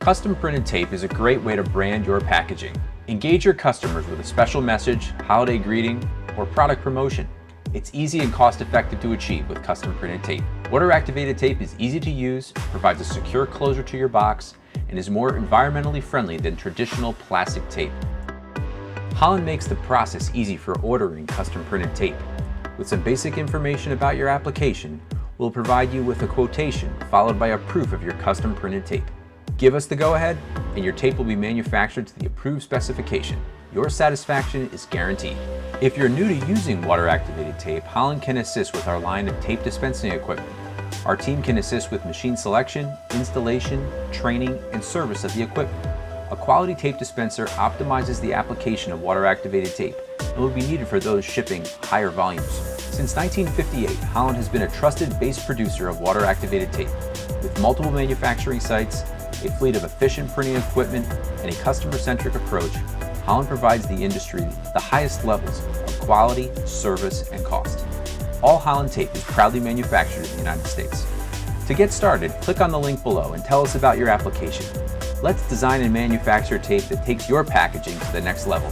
Custom printed tape is a great way to brand your packaging. Engage your customers with a special message, holiday greeting, or product promotion. It's easy and cost-effective to achieve with custom printed tape. Water-activated tape is easy to use, provides a secure closure to your box, and is more environmentally friendly than traditional plastic tape. Holland makes the process easy for ordering custom printed tape. With some basic information about your application, we'll provide you with a quotation followed by a proof of your custom printed tape. Give us the go-ahead, and your tape will be manufactured to the approved specification. Your satisfaction is guaranteed. If you're new to using water-activated tape, Holland can assist with our line of tape dispensing equipment. Our team can assist with machine selection, installation, training, and service of the equipment. A quality tape dispenser optimizes the application of water-activated tape and will be needed for those shipping higher volumes. Since 1958, Holland has been a trusted base producer of water-activated tape. With multiple manufacturing sites, a fleet of efficient printing equipment, and a customer-centric approach, Holland provides the industry the highest levels of quality, service, and cost. All Holland tape is proudly manufactured in the United States. To get started, click on the link below and tell us about your application. Let's design and manufacture tape that takes your packaging to the next level.